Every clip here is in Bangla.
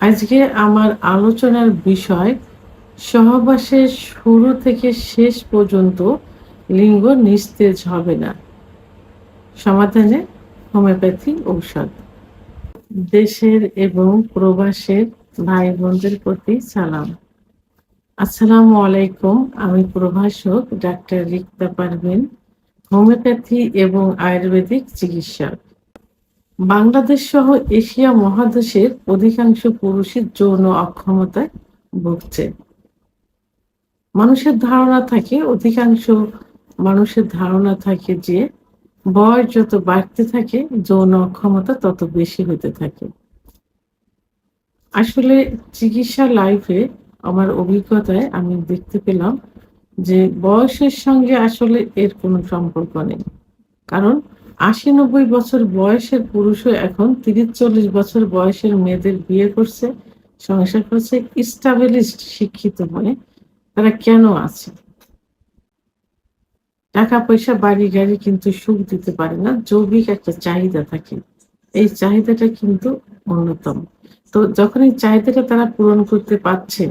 আজকে আমার আলোচনার বিষয় সহবাসের শুরু থেকে শেষ পর্যন্ত লিঙ্গ নিস্তেজ হবে না। সমাধানে হোমিওপ্যাথি ঔষধ। দেশের এবং প্রবাসের ভাই বোনদের প্রতি সালাম। আসসালামু আলাইকুম। আমি প্রভাষক ডাক্তার রিক্তা পারভিন, হোমিওপ্যাথি এবং আয়ুর্বেদিক চিকিৎসক। বাংলাদেশ সহ এশিয়া মহাদেশের অধিকাংশ পুরুষই যৌন অক্ষমতায় ভুগছে। অধিকাংশ মানুষের ধারণা থাকে যে বয়স যত বাড়তে থাকে যৌন অক্ষমতা তত বেশি হতে থাকে। আসলে চিকিৎসা লাইফে আমার অভিজ্ঞতায় আমি দেখতে পেলাম যে বয়সের সঙ্গে আসলে এর কোনো সম্পর্ক নেই। কারণ ৮০-৯০ বছর বয়সের পুরুষও এখন ৩০-৪০ বছর বয়সের মেয়েদের বিয়ে করছে, সংসার করছে, established শিক্ষিত হয়ে। তারা কেন আছে? টাকা পয়সা, বাড়ি গাড়ি কিন্তু সুখ দিতে পারে না। যৌবিক একটা চাহিদা থাকে। এই চাহিদাটা কিন্তু অন্যতম। তো যখন এই চাহিদাটা তারা পূরণ করতে পারছে,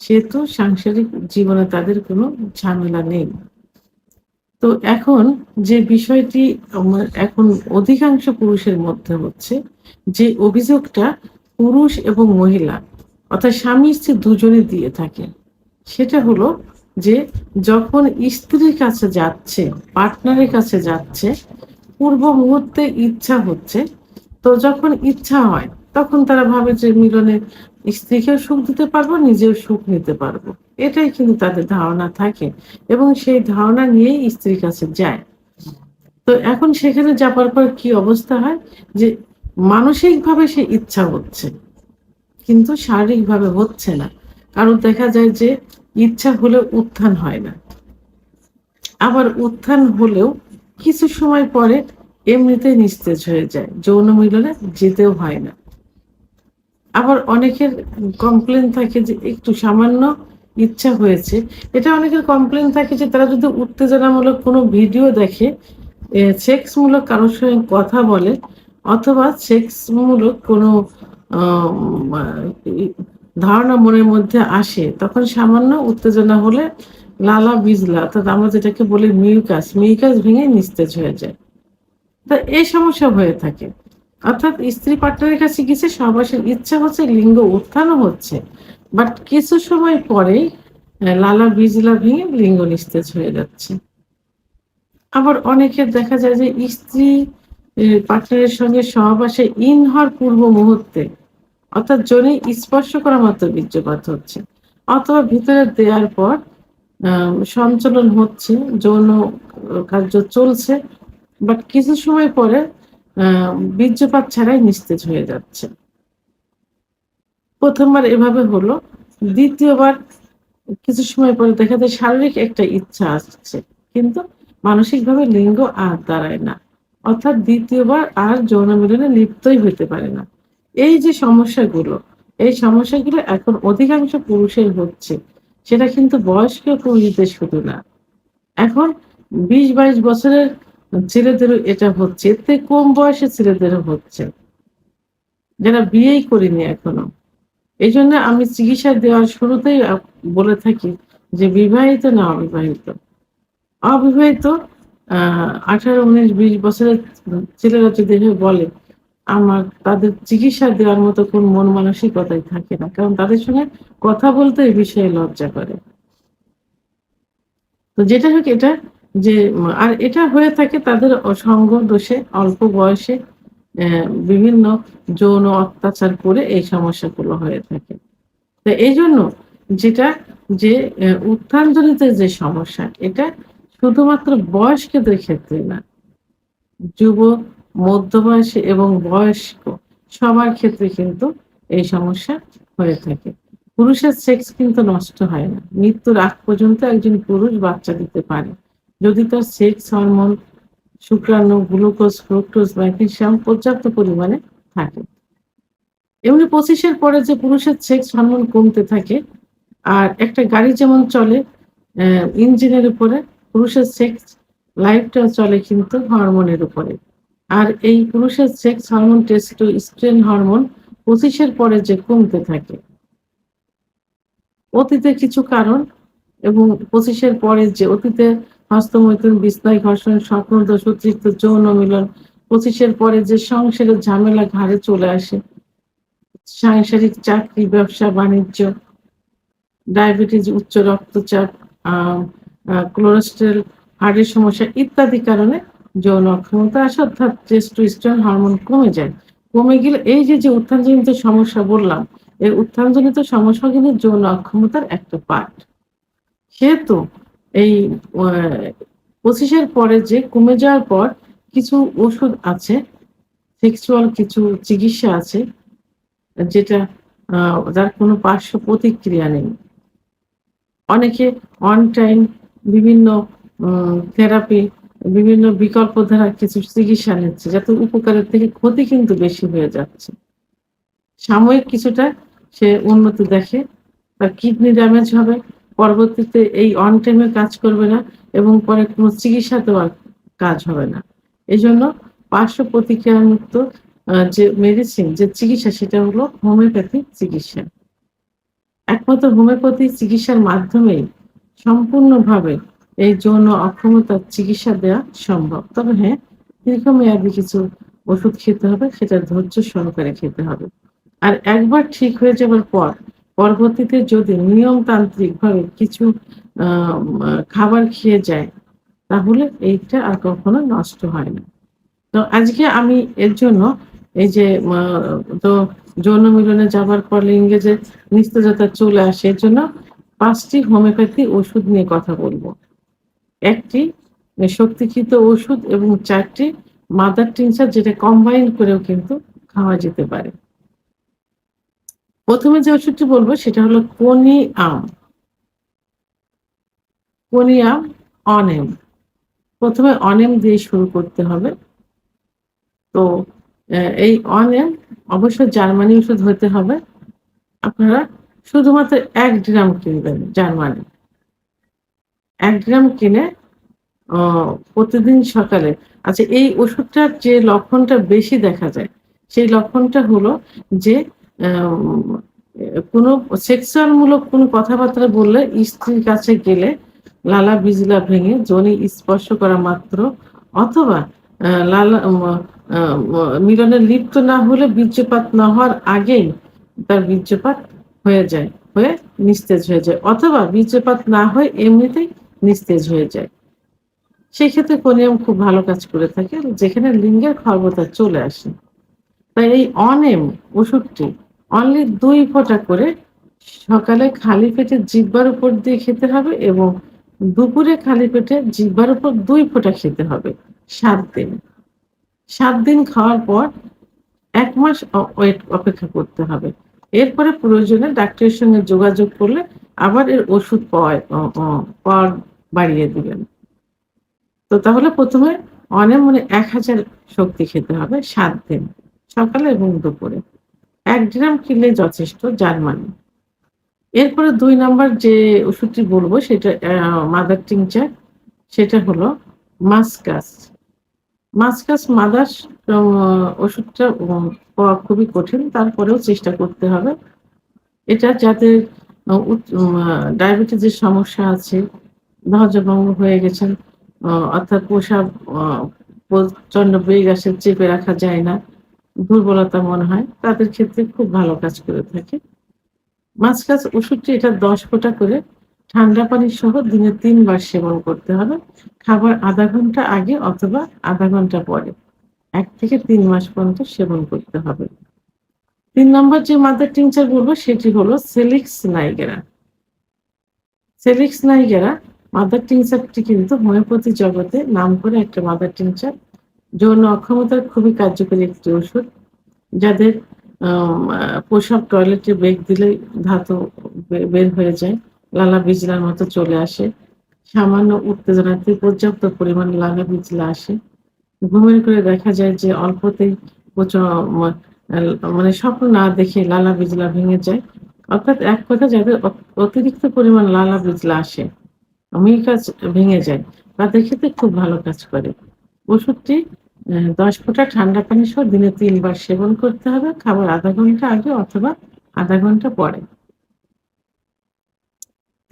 সেহেতু সাংসারিক জীবনে তাদের কোনো ঝামেলা নেই। তো এখন যে বিষয়টি এখন অধিকাংশ পুরুষের মধ্যে হচ্ছে, যে অভিযোগটা পুরুষ এবং মহিলা অর্থাৎ স্বামী-স্ত্রী দুজনে দিয়ে থাকে, সেটা হলো যে যখন স্ত্রীর কাছে যাচ্ছে, পার্টনারের কাছে যাচ্ছে, পূর্ব মুহূর্তে ইচ্ছা হচ্ছে, তো যখন ইচ্ছা হয় তখন তারা ভাবে যে মিলনে স্ত্রীকেও সুখ দিতে পারবো, নিজেও সুখ নিতে পারবো। এটাই কিন্তু তাদের ধারণা থাকে এবং সেই ধারণা নিয়েই স্ত্রীর কাছে যায়। তো এখন সেখানে যাবার পর কি অবস্থা হয় যে মানসিকভাবে সে ইচ্ছা হচ্ছে কিন্তু শারীরিকভাবে হচ্ছে না। কারণ দেখা যায় যে ইচ্ছা হলেও উত্থান হয় না। আবার উত্থান হলেও কিছু সময় পরে এমনিতেই নিস্তেজ হয়ে যায়। যৌন মিলনে যেতেও হয় না। আবার অনেকের কমপ্লেইন থাকে যে একটু সামান্য ইচ্ছা হয়েছে। এটা অনেকের কমপ্লেইন থাকে যে তারা যদি উত্তেজনামূলক কোনো ভিডিও দেখে, সেক্সমূলক কারোর সঙ্গে কথা বলে অথবা সেক্সমূলক কোনো আ ই ধারণা মনের মধ্যে আসে, তখন সামান্য উত্তেজনা হলে লালা বিজলা অর্থাৎ আমরা যেটাকে বলি মিউকাস ভেঙে নিস্তেজ হয়ে যায়। তো এই সমস্যা হয়ে থাকে। অর্থাৎ স্ত্রী পার্টনারের কাছে গেছে, সহবাসের ইচ্ছা হচ্ছে, লিঙ্গ উত্থানও হচ্ছে। বাট কিছু সময় পরেই লালা বিজলা ভেঙে লিঙ্গ নিস্তেজ হয়ে যাচ্ছে। আবার অনেকের দেখা যায় যে স্ত্রী পার্টনারের সঙ্গে সহবাসে ইন হওয়ার পূর্ব মুহূর্তে অর্থাৎ যোনি স্পর্শ করা মাত্র বীর্যপাত হচ্ছে। অথবা ভিতরে দেওয়ার পর সঞ্চালন হচ্ছে, যৌন কার্য চলছে। বাট কিছু সময় পরে আ বীর্যপাত ছাড়াই নিস্তেজ হয়ে যাচ্ছে। ১ম বার এভাবে হলো। ২য় বার কিছু সময় পরে দেখা যায় শারীরিক একটা ইচ্ছা আসছে। কিন্তু মানসিকভাবে লিঙ্গ আর দাঁড়ায় না। অর্থাৎ ২য় বার আর যৌন মিলনে লিপ্তই হইতে পারে না। এই যে সমস্যাগুলো, এই সমস্যাগুলো এখন অধিকাংশ পুরুষের হচ্ছে। সেটা কিন্তু বয়স্ক পুরুষদের শুধু না। এখন ২০-২২ বছরের ছেলেদেরও এটা হচ্ছে। এর থেকে কম বয়সের ছেলেদেরও হচ্ছে। যারা বিয়েই করেনি এখনো। এজন্য আমি চিকিৎসা দেওয়ার শুরুতেই বলে থাকি যে বিবাহিত না অবিবাহিত। অবিবাহিত আ ১৮, ১৯, ২০ বছরের ছেলেরা যদি এভাবে বলে, তাদের চিকিৎসা দেওয়ার মতো কোন মন মানসিকতাই থাকে না। কারণ তাদের সঙ্গে কথা বলতে এই বিষয়ে লজ্জা করে। তো যেটা হোক এটা যে আর এটা হয়ে থাকে তাদের সঙ্গ দোষে, অল্প বয়সে বিভিন্ন যৌন অত্যাচার করে এই সমস্যাগুলো হয়ে থাকে। তো এইজন্য যেটা যে উত্থানজনিত যে সমস্যা, এটা শুধুমাত্র বয়স্কদের ক্ষেত্রে না, যুবক, মধ্যবয়সী এবং বয়স্ক সবার ক্ষেত্রে কিন্তু এই সমস্যা হয়ে থাকে। পুরুষের সেক্স কিন্তু নষ্ট হয় না। মৃত্যুর আগ পর্যন্ত একজন পুরুষ বাচ্চা দিতে পারে। যদি তার সেক্স হরমোন, শুক্রাণু, গ্লুকোজ, ফ্রুক্টোজ, ম্যাগনেসিয়াম পর্যাপ্ত পরিমাণে থাকে। এমনি ২৫ এর পরে যে পুরুষের সেক্স হরমোন কমতে থাকে, আর একটা গাড়ি যেমন চলে ইঞ্জিনের উপরে, পুরুষের সেক্স লাইফটাও চলে কিন্তু হরমোনের উপরে। আর এই পুরুষের সেক্স হরমোন টেস্টোস্টেরন হরমোন 25-এর পরে যে কমতে থাকে, অতীতে কিছু কারণ এবং 25-এর পরে যে অতীতে হস্তমৈথুন, বিছনায় ঘর্ষণ, স্বপ্নদোষ, অতিরিক্ত যৌন মিলন, 25-এর পরে যে সংসারের ঝামেলা ঘাড়ে চলে আসে, সাংসারিক চাকরি, ব্যবসা-বাণিজ্য, ডায়াবেটিস, উচ্চ রক্তচাপ, আ আ কোলেস্টেরল, হার্টের সমস্যা ইত্যাদি কারণে যৌন অক্ষমতা আসে অর্থাৎ টেস্টোস্টেরন হরমোন কমে যায়। কমে গেলে এই যে উত্থানজনিত সমস্যা বললাম, এই উত্থানজনিত সমস্যা কিন্তু যৌন অক্ষমতার একটা পার্ট। সেহেতু এই অ্যা 25 এর পরে যে কমে যাওয়ার পর কিছু ওষুধ আছে, সেক্সুয়াল কিছু চিকিৎসা আছে যেটা আ যার কোনো পার্শ্ব প্রতিক্রিয়া নেই। অনেকে অন টাইম বিভিন্ন থেরাপি, বিভিন্ন বিকল্প ধারা কিছু চিকিৎসা নিচ্ছে যাতে উপকারের থেকে ক্ষতি কিন্তু বেশি হয়ে যাচ্ছে। সাময়িক কিছুটা সে উন্নতি দেখে, তার কিডনি ড্যামেজ হবে, পরবর্তীতে এই অন টাইম এ কাজ করবে না এবং পরে কোনো চিকিৎসাতেও আর কাজ হবে না। এজন্য পার্শ্ব প্রতিক্রিয়ামুক্ত যে মেডিসিন যে চিকিৎসা সেটা হলো হোমিওপ্যাথিক চিকিৎসা। একমাত্র হোমিওপ্যাথি চিকিৎসার মাধ্যমেই সম্পূর্ণভাবে এই যৌন অক্ষমতার চিকিৎসা দেওয়া সম্ভব। তবে হ্যাঁ, দীর্ঘমেয়াদী কিছু ওষুধ খেতে হবে, সেটা ধৈর্য সহকারে খেতে হবে। আর একবার ঠিক হয়ে যাবার পর পরবর্তীতে যদি নিয়মতান্ত্রিকভাবে কিছু আ মা খাবার খেয়ে যায়, তাহলে এইটা আর কখনো নষ্ট হয় না। তো আজকে আমি এর জন্য এই যে তো যৌন মিলনে যাবার পর লিঙ্গে যে নিস্তেজতা চলে আসে এর জন্য ৫ টি হোমিওপ্যাথি ওষুধ নিয়ে কথা বলব। ১ টি শক্তিকৃত ওষুধ এবং ৪ টি মাদার টিনচার যেটা কম্বাইন করেও কিন্তু খাওয়া যেতে পারে। ১ম এ যে ওষুধটি বলব সেটা হলো কোনিআম, কোনিয়াম অনেম। ১ম এ অনেম দিয়ে শুরু করতে হবে। তো এই অনেম অবশ্যই জার্মানি ওষুধ হতে হবে। আপনারা শুধুমাত্র ১ গ্রাম কিনবেন জার্মানি। ১ গ্রাম কিনে অ প্রতিদিন সকালে আচ্ছা এই ওষুধটার যে লক্ষণটা বেশি দেখা যায়, সেই লক্ষণটা হলো যে আম কোনো সেক্সুয়াল মূলক কোনো কথাবার্তা বললে স্ত্রীর কাছে গেলে লালা বিজলা ভেঙে যোনি স্পর্শ করা মাত্র অথবা লালা ম আ ম মিলনে লিপ্ত না হলে বীর্যপাত না হওয়ার আগেই তার বীর্যপাত হয়ে যায়, হয়ে নিস্তেজ হয়ে যায় অথবা বীর্যপাত না হয়ে এমনিতেই নিস্তেজ হয়ে যায়। সেক্ষেত্রে কোনিয়াম খুব ভালো কাজ করে থাকে যেখানে লিঙ্গের খর্বতা চলে আসে। তাই এই অনেম ওষুধটি অনলি ২ ফোঁটা করে সকালে খালি পেটে জিহ্বার উপর দিয়ে খেতে হবে এবং দুপুরে খালি পেটে জিহ্বার উপর ২ ফোঁটা খেতে হবে ৭ দিন। ৭ দিন খাওয়ার পর ১ মাস ওয়েট অপেক্ষা করতে হবে। এরপরে প্রয়োজনে ডাক্তারের সঙ্গে যোগাযোগ করলে আবার এর ওষুধ পাওয়ার বাড়িয়ে দিবেন। তো তাহলে ১ম এ অনেম মানে ১,০০০ শক্তি খেতে হবে ৭ দিন। সকালে এবং দুপুরে। ১ গ্রাম খেলেই যথেষ্ট জার্মানি। এরপরে ২ নাম্বার যে ওষুধটি বলব সেটা মাদার টিংচার সেটা হলো মাসকাস। মাসকাস মাদার অ ওষুধটা পাওয়া খুবই কঠিন। তারপরেও চেষ্টা করতে হবে। এটা যাদের আ উচ মা ডায়াবেটিসের সমস্যা আছে, হজমভঙ্গ হয়ে গেছেন, অর্থাৎ প্রসাব আ প্রচন্ড বেগ আসে, চেপে রাখা যায় না, দুর্বলতা মনে হয়, তাদের ক্ষেত্রে খুব ভালো কাজ করে থাকে। মাসকাস ওষুধটি এটা ১০ ফোঁটা করে ঠান্ডা পানি সহ দিনে ৩ বার সেবন করতে হবে। খাবার ০.৫ ঘন্টা আগে অথবা ০.৫ ঘন্টা পরে। ১ থেকে ৩ মাস পর্যন্ত সেবন করতে হবে। ৩ নম্বর যে মাদার টিংচার বলব সেটি হলো সেলিক্স নাইগেরা। সেলিক্স নাইগেরা মাদার টিংচারটি কিন্তু হোমিওপ্যাথি জগতে নামকরা একটা মাদার টিংচার। যৌন অক্ষমতার খুবই কার্যকরী একটি ওষুধ। যাদের আম আ প্রসাব টয়লেটে বেগ দিলেই ধাতু বের হয়ে যায়। লালা বিজলার মতো চলে আসে। সামান্য উত্তেজনাতে পর্যাপ্ত পরিমাণ লালা বিজলা আসে। ঘুমের ঘোরে দেখা যায় যে অল্পতেই প্রচ মা এল মানে স্বপ্ন না দেখে লালা বিজলা ভেঙে যায়। অর্থাৎ এক কথায় যাদের অতিরিক্ত পরিমাণ লালা বিজলা আসে, মিউকাস ভেঙে যায়, তাদের ক্ষেত্রে খুব ভালো কাজ করে। ওষুধটি 10 ফোঁটা ঠান্ডা পানি সহ দিনে ৩ বার সেবন করতে হবে। খাবার আধা ঘন্টা আগে অথবা আধা ঘন্টা পরে।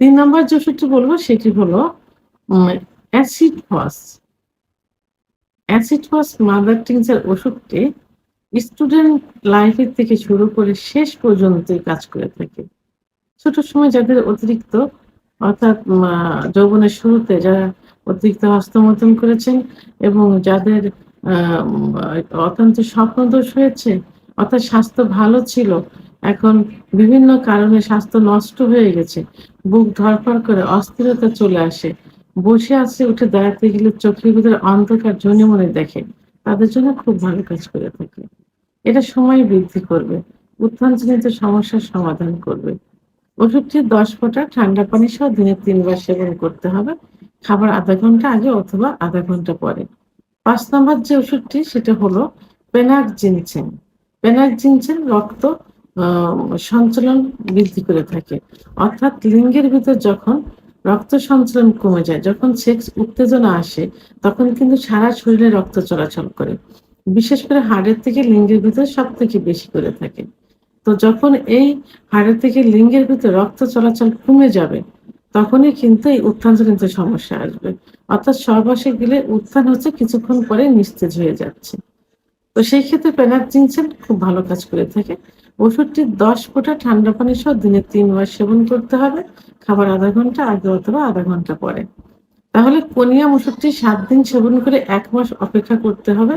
৩ নম্বর যে ওষুধটি বলব সেটি হলো উম acid phos. Acid phos mother tincture ওষুধটি স্টুডেন্ট লাইফ এর থেকে শুরু করে শেষ পর্যন্তই কাজ করে থাকে। ছোট সময় যাদের অতিরিক্ত অর্থাৎ যৌবনের শুরুতে যারা অতিরিক্ত হস্তমৈথুন করেছেন এবং যাদের অত্যন্ত স্বপ্নদোষ হয়েছে, অর্থাৎ স্বাস্থ্য ভালো ছিল, এখন বিভিন্ন কারণে স্বাস্থ্য নষ্ট হয়ে গেছে। বুক ধড়ফড় করে অস্থিরতা চলে আসে। বসে আছে উঠে দাঁড়াতে গেলে চোখের ভিতরে অন্ধকার ঝুনিমুনি দেখে। তাদের জন্য খুব ভালো কাজ করে থাকে। এটা সময় বৃদ্ধি করবে। উত্থানজনিত সমস্যার সমাধান করবে। ওষুধটি ১০ ফোঁটা ঠান্ডা পানি সহ দিনে ৩ বার সেবন করতে হবে। খাবার আধা ঘন্টা আগে অথবা আধা ঘন্টা পরে। ৫ নম্বর যে ওষুধটি সেটা হলো পেনাকজিনসেন। পেনাকজিনসেন রক্ত আ সঞ্চালন বৃদ্ধি করে থাকে। অর্থাৎ লিঙ্গের ভিতর যখন রক্ত সঞ্চালন কমে যায়, যখন সেক্স উত্তেজনা আসে, তখন কিন্তু সারা শরীরে রক্ত চলাচল করে। বিশেষ করে হাড়ের থেকে লিঙ্গের ভিতর সবথেকে বেশি করে থাকে। তো যখন এই হাড়ের থেকে লিঙ্গের ভিতর রক্ত চলাচল কমে যাবে, তখনই কিন্তু এই উত্থানজনিত সমস্যা আসবে। অর্থাৎ সহবাসে গেলে উত্থান হচ্ছে কিছুক্ষণ পরে নিস্তেজ হয়ে যাচ্ছে। তো সেই ক্ষেত্রে পেনাকজিনসেন খুব ভালো কাজ করে থাকে। ওষুধটি ১০ ফোঁটা ঠান্ডা পানি সহ দিনে ৩ বার সেবন করতে হবে। খাবার আধা ঘন্টা আগে অথবা আধা ঘন্টা পরে। তাহলে কোনিয়াম ওষুধটি ৭ দিন সেবন করে ১ মাস অপেক্ষা করতে হবে।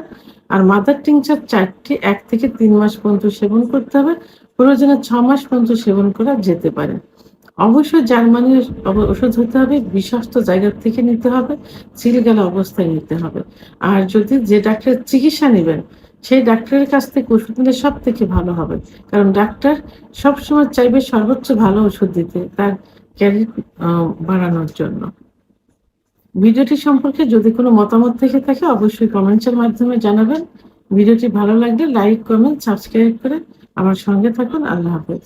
আর মাদার টিংচার ৪ টি ১ থেকে ৩ মাস পর্যন্ত সেবন করতে হবে। প্রয়োজনে ৬ মাস পর্যন্ত সেবন করা যেতে পারে। অবশ্যই জার্মানির ওষুধ হতে হবে, বিশ্বস্ত জায়গা থেকে নিতে হবে, সিলগালা অবস্থায় নিতে হবে। আর যদি যে ডাক্তারের চিকিৎসা নিবেন, সেই ডাক্তারের কাছ থেকে ওষুধ নিলে সবথেকে ভালো হবে। কারণ ডাক্তার সবসময় চাইবে সর্বোচ্চ ভালো ওষুধ দিতে, তার ক্যারিয়ার বাড়ানোর জন্য। ভিডিওটি সম্পর্কে যদি কোনো মতামত থেকে থাকে অবশ্যই কমেন্টসের মাধ্যমে জানাবেন। ভিডিওটি ভালো লাগলে লাইক, কমেন্ট, সাবস্ক্রাইব করে আমার সঙ্গে থাকুন। আল্লাহ হাফেজ।